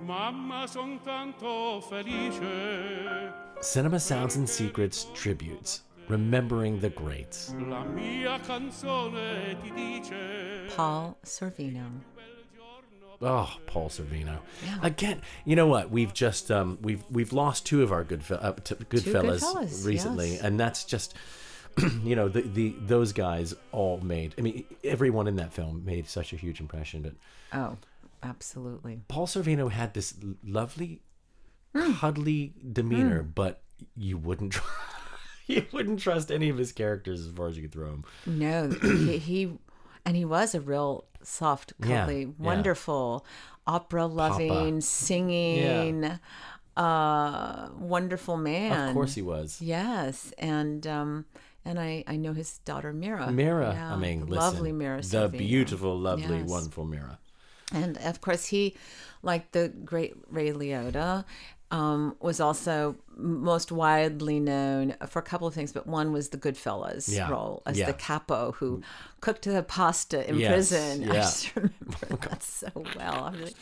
Mamma, son tanto felice. Cinema Sounds and Secrets tributes, remembering the greats. La mia canzone ti dice. Paul Sorvino. Oh, Paul Sorvino. Yeah. Again, you know what? We've just we've lost two of our Goodfellas recently, yes. and that's just those guys all made. I mean, everyone in that film made such a huge impression. But Oh, absolutely. Paul Sorvino had this lovely, cuddly demeanor, but you wouldn't trust any of his characters as far as you could throw him. No, he was a real soft, cuddly, wonderful, opera-loving, singing, wonderful man. Of course he was. Yes, and I know his daughter Mira. Mira, I mean, listen, lovely Mira. the Sorvino. beautiful, lovely, Yes. wonderful Mira. And of course, he, like the great Ray Liotta, was also most widely known for a couple of things, but one was the Goodfellas role as the capo who cooked the pasta in prison. Yeah. I just remember that so well. I'm like,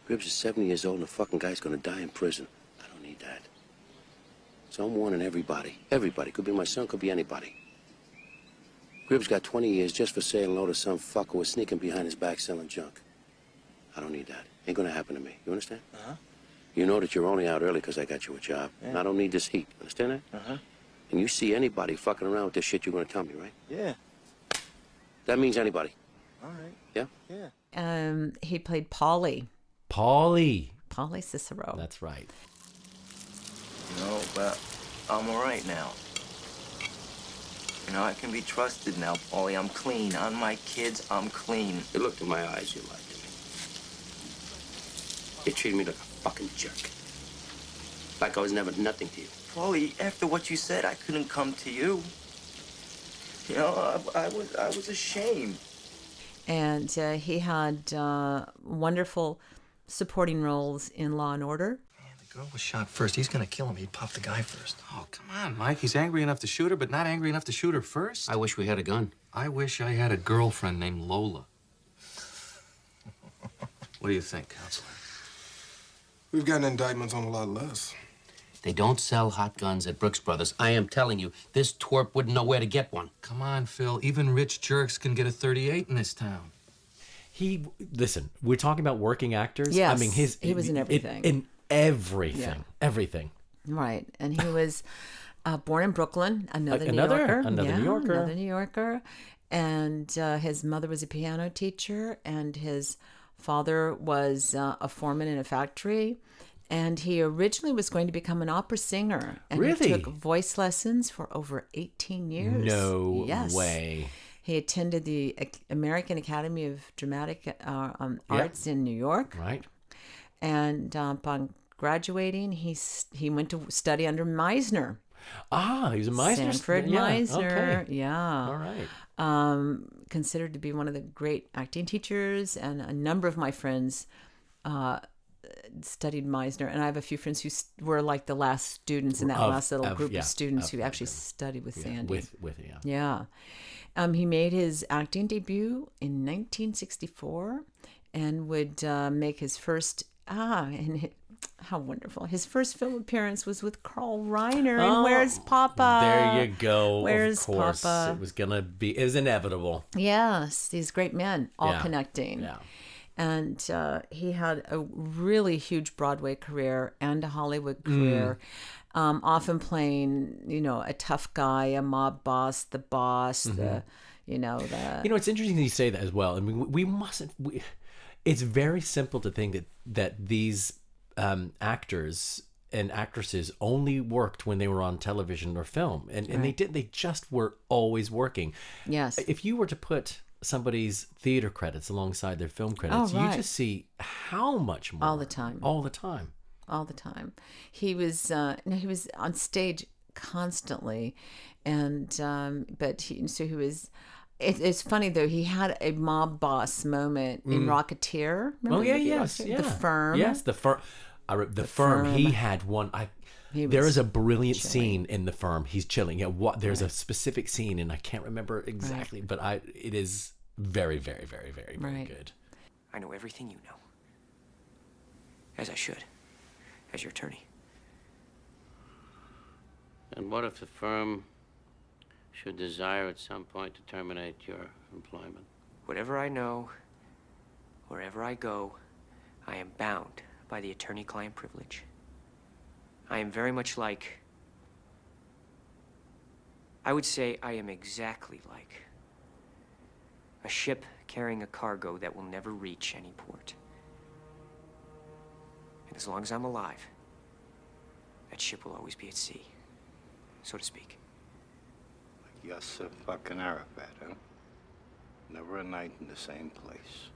Gribbs is 70 years old and the fucking guy's gonna die in prison. I don't need that. So I'm warning everybody. Everybody. Could be my son, could be anybody. Gribbs got 20 years just for saying hello to some fucker who was sneaking behind his back selling junk. I don't need that. Ain't gonna happen to me. You understand? Uh-huh. You know that you're only out early because I got you a job. Yeah. And I don't need this heat. Understand that? Uh-huh. And you see anybody fucking around with this shit, you're gonna tell me, right? Yeah. That means anybody. All right. Yeah? Yeah. he played Paulie Cicero. That's right. No, but I'm all right now. You know, I can be trusted now, Paulie. I'm clean. On my kids, I'm clean. You looked in my eyes, you lied to me. You treated me like a fucking jerk. Like I was never nothing to you. Paulie, after what you said, I couldn't come to you. You know, I was ashamed. And he had wonderful supporting roles in Law and Order. The girl was shot first. He's gonna kill him. He'd pop the guy first. Oh, come on, Mike. He's angry enough to shoot her, but not angry enough to shoot her first. I wish we had a gun. I wish I had a girlfriend named Lola. What do you think, Counselor? We've gotten indictments on a lot less. They don't sell hot guns at Brooks Brothers. I am telling you, this twerp wouldn't know where to get one. Come on, Phil. Even rich jerks can get a .38 in this town. Listen, we're talking about working actors. Yes, I mean, he was in everything. In everything. Everything. Right, and he was born in Brooklyn, another New Yorker. And his mother was a piano teacher, and his father was a foreman in a factory. And he originally was going to become an opera singer. And Really? He took voice lessons for over 18 years. No Yes. way. He attended the American Academy of Dramatic Arts in New York. Right. And upon graduating, he went to study under Meisner. Ah, he was a Meisner. Sanford Meisner. Okay. Yeah. All right. Considered to be one of the great acting teachers, and a number of my friends studied Meisner, and I have a few friends who were like the last students in that last little group of students who actually studied with Sandy. Yeah. He made his acting debut in 1964, and would make his first how wonderful. His first film appearance was with Carl Reiner in Where's Papa? There you go. Where's of course. Papa? It was inevitable. Yes, these great men all connecting. Yeah. And he had a really huge Broadway career and a Hollywood career, often playing, a tough guy, a mob boss, the boss, it's interesting that you say that as well. I mean, we mustn't. It's very simple to think that these actors and actresses only worked when they were on television or film, and they just were always working. Yes. If you were to put somebody's theater credits alongside their film credits, you just see how much more all the time. He was on stage constantly, and he was. It's funny though. He had a mob boss moment in Rocketeer. Remember The Firm. Yes, the Firm. The Firm. He had one. There is a brilliant scene in The Firm. He's chilling. There's a specific scene, and I can't remember exactly, but it is very, very, very, very, very good. I know everything you know. As I should, as your attorney. And what if the firm should desire at some point to terminate your employment? Whatever I know, wherever I go, I am bound by the attorney-client privilege. I am very much like... I would say I am exactly like a ship carrying a cargo that will never reach any port. And as long as I'm alive, that ship will always be at sea, so to speak. Like Yasser fucking Arafat, huh? Never a night in the same place.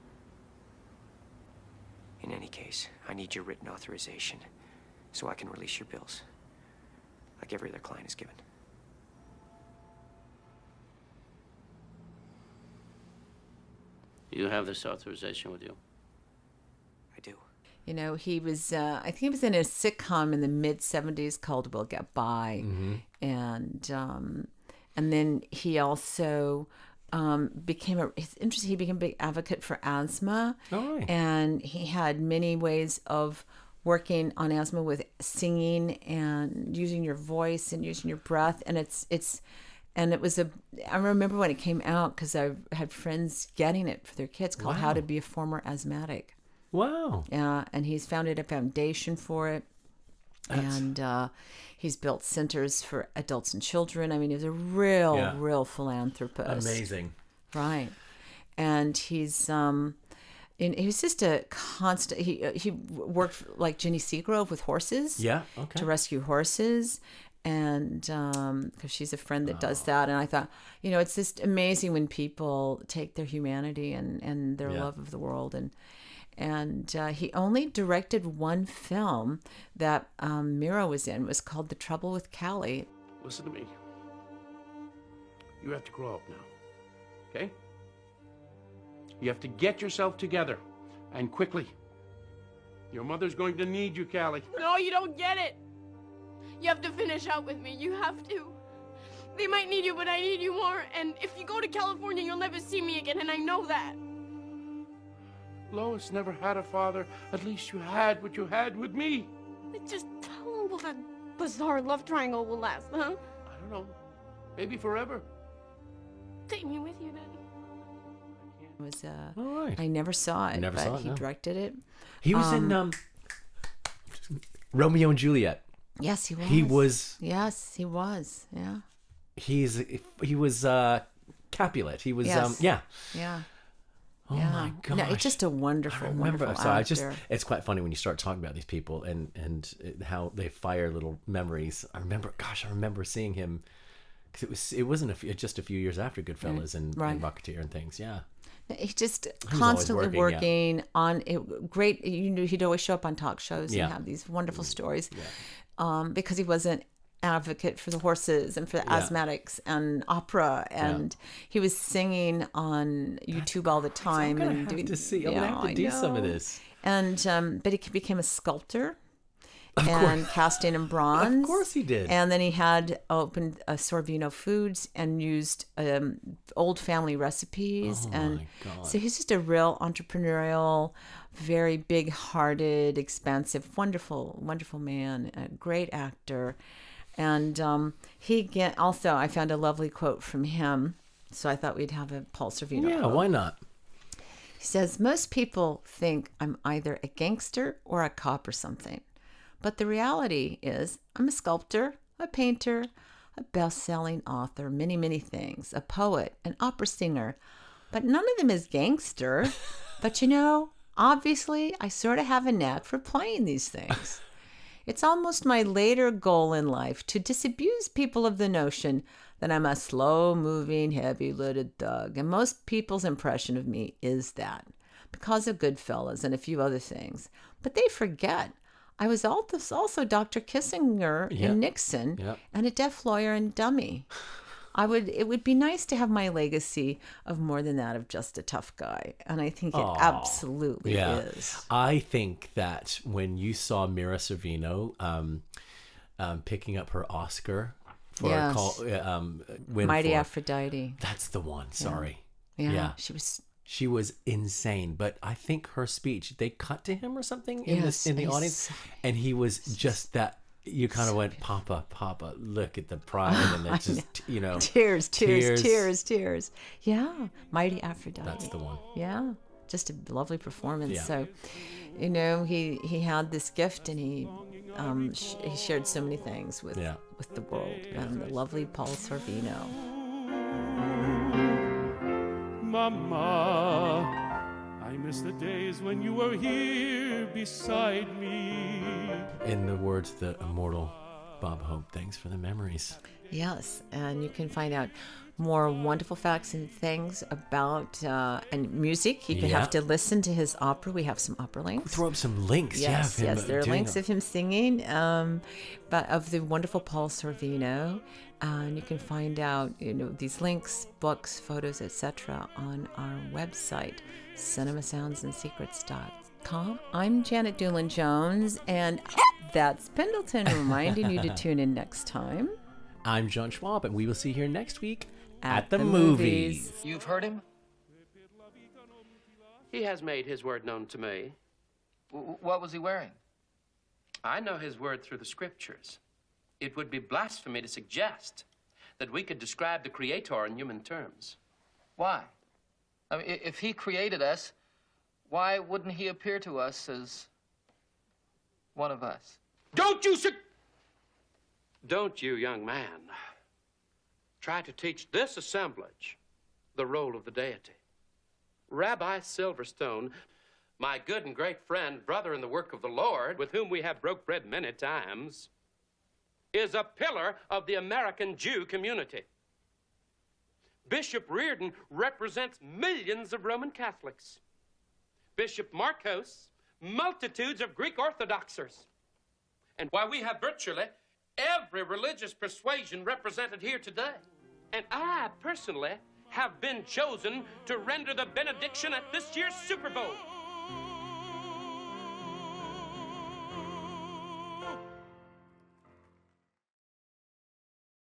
In any case, I need your written authorization so I can release your bills, like every other client is given. You have this authorization with you? I do. You know, he was, I think he was in a sitcom in the mid-'70s called We'll Get By. Mm-hmm. And then he also it's interesting, he became a big advocate for asthma. Oh, right. And he had many ways of working on asthma with singing and using your voice and using your breath. And I remember when it came out, because I had friends getting it for their kids, called How to Be a Former Asthmatic. Wow. Yeah, and he's founded a foundation for it. And he's built centers for adults and children. I mean, he's a real philanthropist. Amazing. Right. And he was just a constant. He worked like Jenny Seagrove with horses. Yeah. Okay. To rescue horses. And because she's a friend that does that. And I thought, it's just amazing when people take their humanity and their love of the world. And he only directed one film that Mira was in. It was called The Trouble with Callie. Listen to me. You have to grow up now, okay? You have to get yourself together, and quickly. Your mother's going to need you, Callie. No, you don't get it. You have to finish out with me. You have to. They might need you, but I need you more. And if you go to California, you'll never see me again, and I know that. Lois never had a father. At least you had what you had with me. Just how long will that bizarre love triangle will last, huh? I don't know. Maybe forever. Take me with you, then. It was, all right. I never saw it, but he no. directed it. He was in Romeo and Juliet. Yes, he was. He was. Yes, he was. Yeah. He was Capulet. He was. Yes. Yeah. Yeah. Oh my gosh. No, it's just a wonderful, wonderful actor. It's quite funny when you start talking about these people and how they fire little memories. I remember seeing him, because it wasn't just a few years after Goodfellas and Rocketeer and things. Yeah. He's just constantly working on it. Great. He'd always show up on talk shows and have these wonderful stories, because he was an advocate for the horses and for the asthmatics and opera, and he was singing on YouTube all the time. I'm gonna have to do some of this. And but he became a sculptor. And casting in bronze. Of course he did. And then he had opened Sorvino Foods and used old family recipes. My God. So he's just a real entrepreneurial, very big-hearted, expansive, wonderful, wonderful man, a great actor. And also, I found a lovely quote from him, so I thought we'd have a Paul Sorvino quote. Yeah, why not? He says, "Most people think I'm either a gangster or a cop or something. But the reality is I'm a sculptor, a painter, a best-selling author, many, many things, a poet, an opera singer. But none of them is gangster. But obviously I sort of have a knack for playing these things. It's almost my later goal in life to disabuse people of the notion that I'm a slow-moving, heavy-lidded thug. And most people's impression of me is that, because of Goodfellas and a few other things. But they forget I was also Dr. Kissinger in Nixon and a deaf lawyer and dummy. It would be nice to have my legacy of more than that of just a tough guy. And I think it absolutely is. I think that when you saw Mira Sorvino picking up her Oscar for Mighty Aphrodite. That's the one. Sorry. Yeah. She was She was insane, but I think her speech, they cut to him or something in the audience, and he was just that. You kind of went, Papa, Papa, look at the pride, and it's just, you know, tears. Yeah, Mighty Aphrodite. That's the one. Yeah, just a lovely performance. Yeah. So, you know, he had this gift, and he shared so many things with the world. The lovely Paul Sorvino. Mama, I miss the days when you were here beside me. In the words of the immortal Bob Hope, thanks for the memories. Yes, and you can find out more wonderful facts and things about and music. You can have to listen to his opera. We have some opera links. Throw up some links. Yes, there are links of him singing, but of the wonderful Paul Sorvino. And you can find out, you know, these links, books, photos, etc. on our website, cinemasoundsandsecrets.com. I'm Janet Doolin-Jones, and that's Pendleton reminding you to tune in next time. I'm John Schwab, and we will see you here next week at the movies. You've heard him? He has made his word known to me. What was he wearing? I know his word through the scriptures. It would be blasphemy to suggest that we could describe the Creator in human terms. Why? I mean, if he created us, why wouldn't he appear to us as one of us? Don't you, young man, try to teach this assemblage the role of the deity. Rabbi Silverstone, my good and great friend, brother in the work of the Lord, with whom we have broke bread many times, is a pillar of the American Jew community. Bishop Reardon represents millions of Roman Catholics. Bishop Marcos, multitudes of Greek Orthodoxers. And why, we have virtually every religious persuasion represented here today. And I personally have been chosen to render the benediction at this year's Super Bowl.